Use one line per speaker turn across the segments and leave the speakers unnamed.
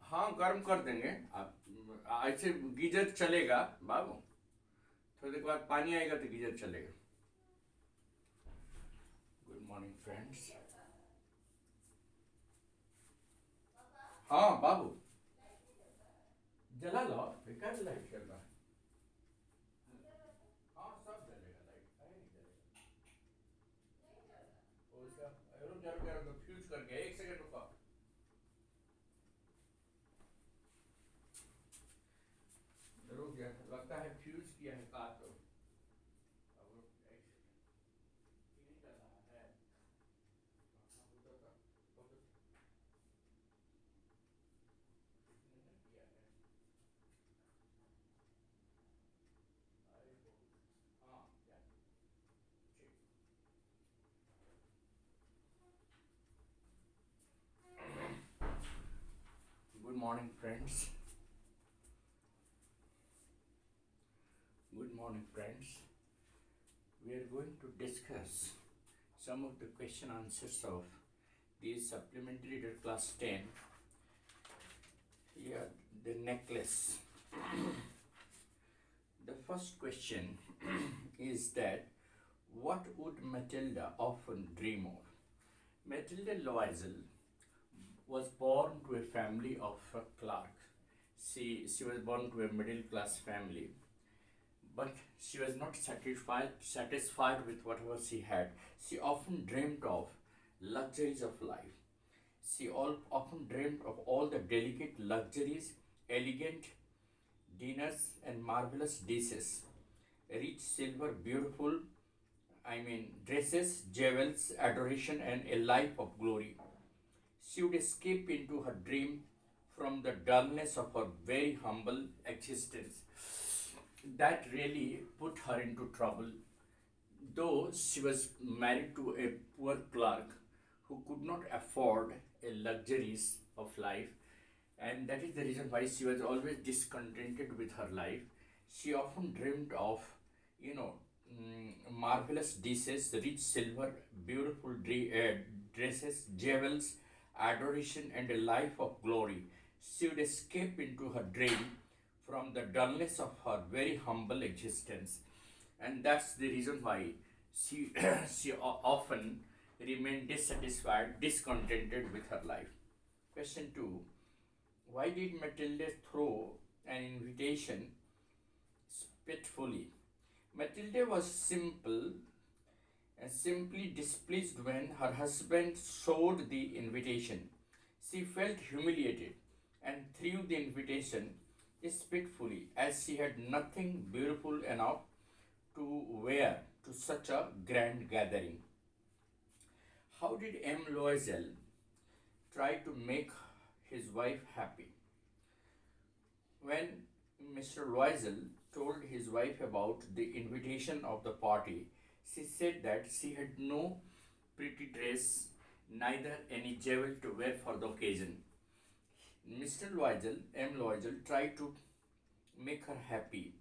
हाँ, गर्म कर देंगे आप। ऐसे गीजर चलेगा बाबू। थोड़ी देर के बाद पानी आएगा तो गीजर चलेगा। Good morning friends. हाँ बाबू, जला लो। बेकार लाइट चल रहा है। हाँ, सब जलेगा, लाइट है नहीं जलेगा। वो इसका रुक जा, रुक जा, रुक जा, फ्यूज कर गया। एक सेकंड रुको। रुक गया, लगता है फ्यूज किया है कार तो। अब एक सेकंड, ये नहीं चल रहा है। हाँ, होता था, होता किसने ना किया है। अरे हाँ, क्या ठीक। Good morning friends. Good morning, friends. We are going to discuss some of the question answers of the supplementary to class 10. Yeah, the necklace. The first question is that what would Matilda often dream of? Matilda Loisel was born to a family of a clerk. She was born to a middle class family, but she was not satisfied with whatever she had. She often dreamed of luxuries of life. She often dreamed of all the delicate luxuries, elegant dinners, and marvelous dishes, rich silver, beautiful, dresses, jewels, adoration, and a life of glory. She would escape into her dream from the dullness of her very humble existence. That really put her into trouble, though she was married to a poor clerk who could not afford a luxuries of life, and that is the reason why she was always discontented with her life. She often dreamed of, you know, marvelous dishes, rich silver, beautiful dresses, jewels, adoration, and a life of glory. She would escape into her dream from the dullness of her very humble existence, and that's the reason why she often remained dissatisfied, discontented with her life. Question 2: why did Matilda throw an invitation spitefully? Matilda was simple and simply displeased when her husband showed the invitation. She felt humiliated and threw the invitation spitefully, as she had nothing beautiful enough to wear to such a grand gathering. How did M. Loisel try to make his wife happy? When Mr. Loisel told his wife about the invitation of the party, she said that she had no pretty dress, neither any jewel to wear for the occasion. Mr. Loisel, M. Loisel, tried to make her happy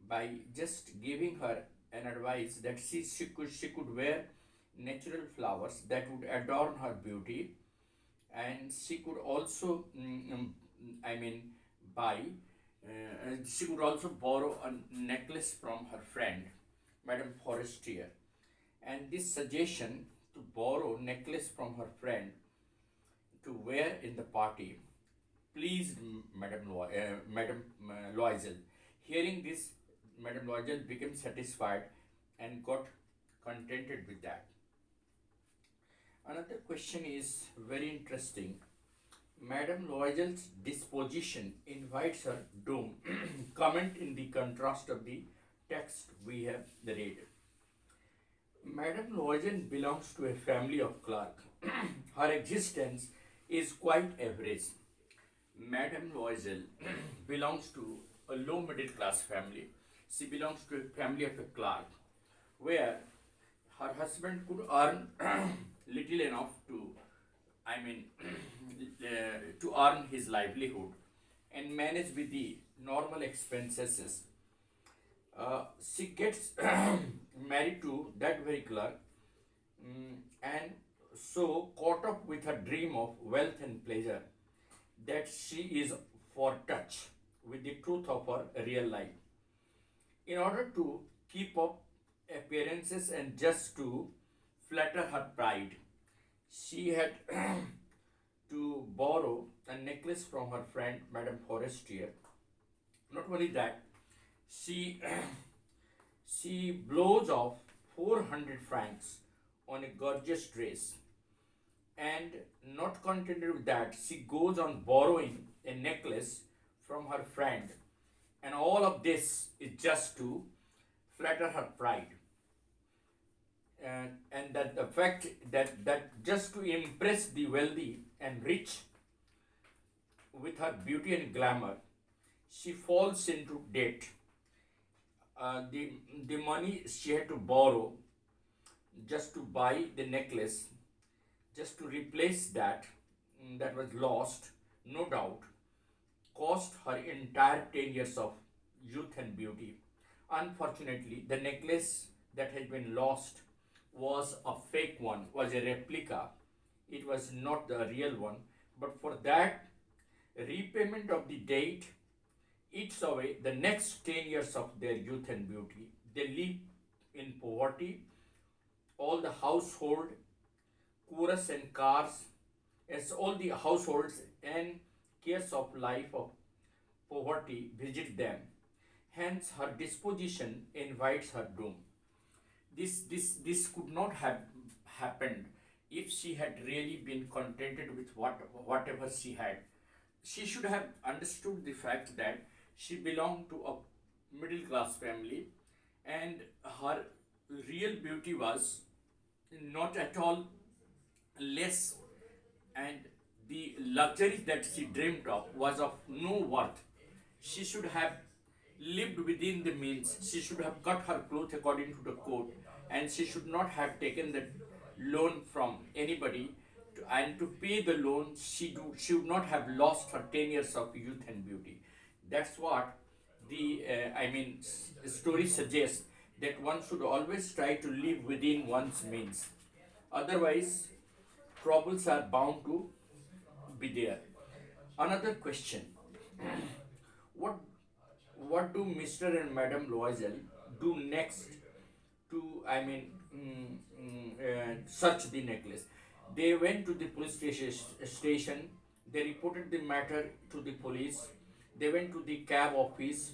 by just giving her an advice that she could wear natural flowers that would adorn her beauty, and she could also I mean buy she could also borrow a necklace from her friend Madame Forestier, and this suggestion to borrow necklace from her friend to wear in the party pleased Madame Loisel. Hearing this, Madame Loisel became satisfied and got contented with that. Another question is very interesting. Madame Loisel's disposition invites her doom. Comment in the contrast of the text we have read. Madame Loisel belongs to a family of clerks. Her existence is quite average. Madame Loisel belongs to a low middle class family. She belongs to a family of a clerk, where her husband could earn little enough to, I mean, to earn his livelihood and manage with the normal expenses. She gets married to that very clerk, and so caught up with her dream of wealth and pleasure that she is for touch with the truth of her real life. In order to keep up appearances and just to flatter her pride, she had to borrow a necklace from her friend Madame Forestier. Not only that, she she blows off 400 francs on a gorgeous dress, and not contented with that, she goes on borrowing a necklace from her friend, and all of this is just to flatter her pride. And that the fact that just to impress the wealthy and rich with her beauty and glamour, she falls into debt. The money she had to borrow just to buy the necklace, just to replace that was lost, no doubt, cost her entire 10 years of youth and beauty. Unfortunately, the necklace that had been lost was a fake one, was a replica. It was not the real one. But for that repayment of the debt eats away the next 10 years of their youth and beauty. They live in poverty. All the household, chorus and cars, as all the households and cares of life of poverty visit them. Hence, her disposition invites her doom. This could not have happened if she had really been contented with whatever she had. She should have understood the fact that she belonged to a middle class family, and her real beauty was not at all less, and the luxuries that she dreamed of was of no worth. She should have lived within the means. She should have cut her clothes according to the code, and she should not have taken the loan from anybody. And to pay the loan, she would not have lost her 10 years of youth and beauty. That's what the story suggests, that one should always try to live within one's means. Otherwise, troubles are bound to be there. Another question: what what do Mr. and Madame Loisel do next to search the necklace? They went to the police station. They reported the matter to the police. They went to the cab office.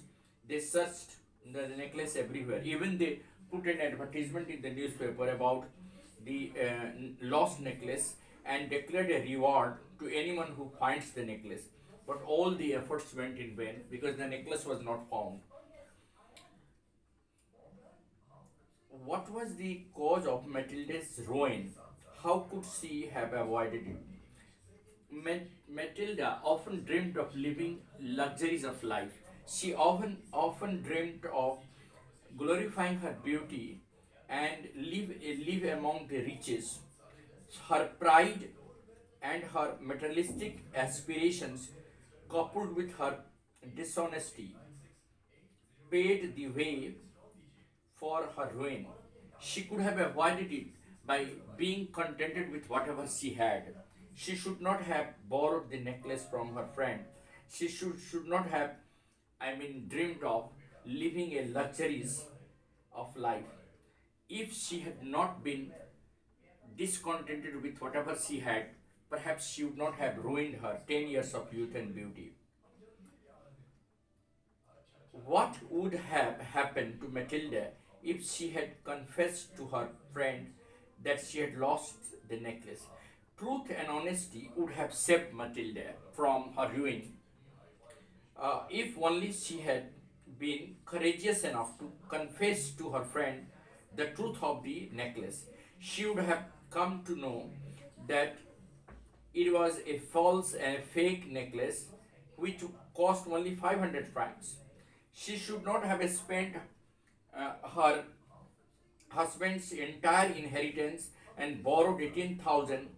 They searched the necklace everywhere. Even they put an advertisement in the newspaper about the lost necklace, and declared a reward to anyone who finds the necklace. But all the efforts went in vain because the necklace was not found. What was the cause of Mathilde's ruin? How could she have avoided it? Matilda often dreamed of living luxuries of life. She often dreamed of glorifying her beauty and live among the riches. Her pride and her materialistic aspirations, coupled with her dishonesty, paved the way for her ruin. She could have avoided it by being contented with whatever she had. She should not have borrowed the necklace from her friend. She should not have, dreamed of living a luxuries of life. If she had not been discontented with whatever she had, perhaps she would not have ruined her 10 years of youth and beauty. What would have happened to Matilda if she had confessed to her friend that she had lost the necklace? Truth and honesty would have saved Matilda from her ruin, if only she had been courageous enough to confess to her friend the truth of the necklace. She would have come to know that it was a false and a fake necklace which cost only 500 francs. She should not have spent her husband's entire inheritance and borrowed 18,000,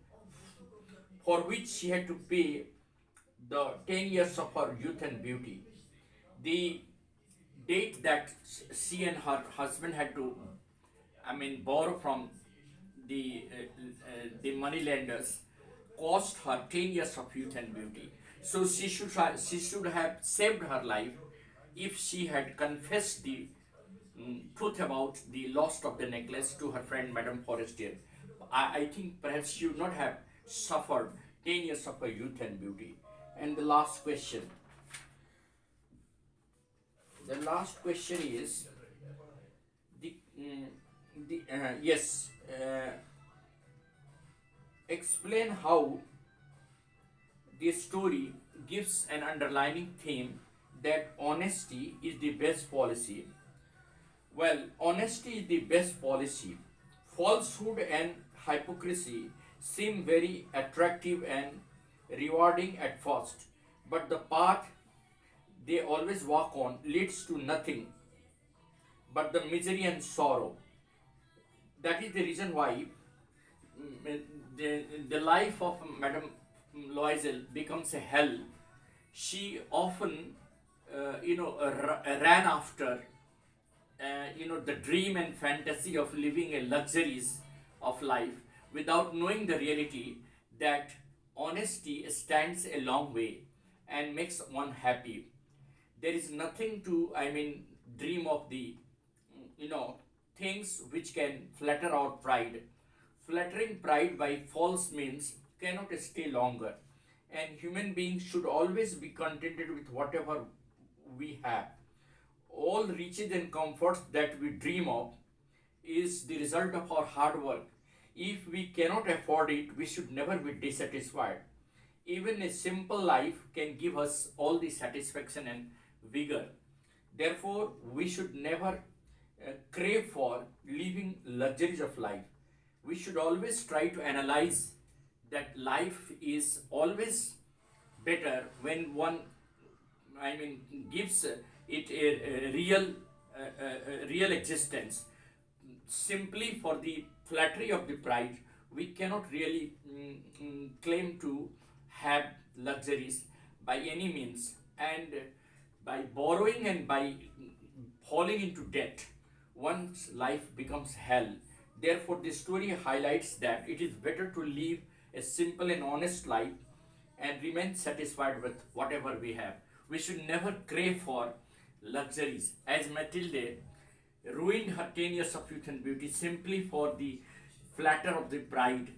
for which she had to pay the 10 years of her youth and beauty. The date that she and her husband had to, borrow from the money lenders, cost her 10 years of youth and beauty. So she should have saved her life if she had confessed the truth about the loss of the necklace to her friend Madame Forestier. I think perhaps she would not have suffered 10 years of her youth and beauty. And the last question is the, yes, explain how the story gives an underlining theme that honesty is the best policy. Well, honesty is the best policy. Falsehood and hypocrisy seem very attractive and rewarding at first, but the path they always walk on leads to nothing but the misery and sorrow. That is the reason why the life of Madame Loisel becomes a hell. She often, ran after the dream and fantasy of living a luxuries of life without knowing the reality that honesty stands a long way and makes one happy. There is nothing to, dream of the, you know, things which can flatter our pride. Flattering pride by false means cannot stay longer, and human beings should always be contented with whatever we have. All riches and comforts that we dream of is the result of our hard work. If we cannot afford it, we should never be dissatisfied. Even a simple life can give us all the satisfaction and vigor. Therefore, we should never crave for living luxuries of life. We should always try to analyze that life is always better when one gives it a real existence. Simply for the flattery of the pride, we cannot really claim to have luxuries by any means, and by borrowing and by falling into debt, one's life becomes hell. Therefore, the story highlights that it is better to live a simple and honest life and remain satisfied with whatever we have. We should never crave for luxuries, as Mathilde ruined her 10 years of youth and beauty simply for the flatter of the pride.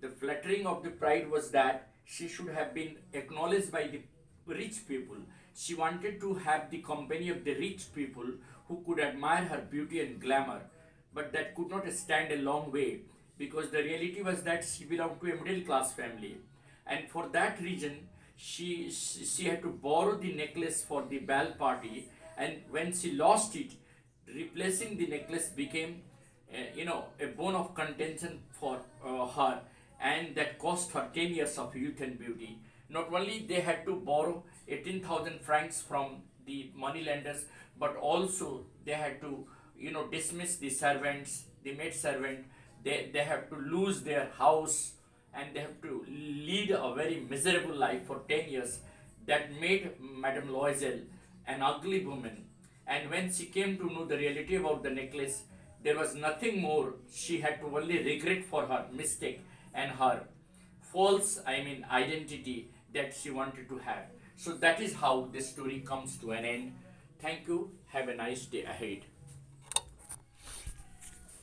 The flattering of the pride was that she should have been acknowledged by the rich people. She wanted to have the company of the rich people who could admire her beauty and glamour, but that could not stand a long way because the reality was that she belonged to a middle class family, and for that reason she had to borrow the necklace for the ball party, and when she lost it, replacing the necklace became a bone of contention for her, and that cost her 10 years of youth and beauty. Not only they had to borrow 18,000 francs from the moneylenders, but also they had to dismiss the servants, the maid servant. They have to lose their house, and they have to lead a very miserable life for 10 years. That made Madame Loisel an ugly woman. And when she came to know the reality about the necklace, there was nothing more. She had to only regret for her mistake and her false, identity that she wanted to have. So that is how this story comes to an end. Thank you. Have a nice day ahead.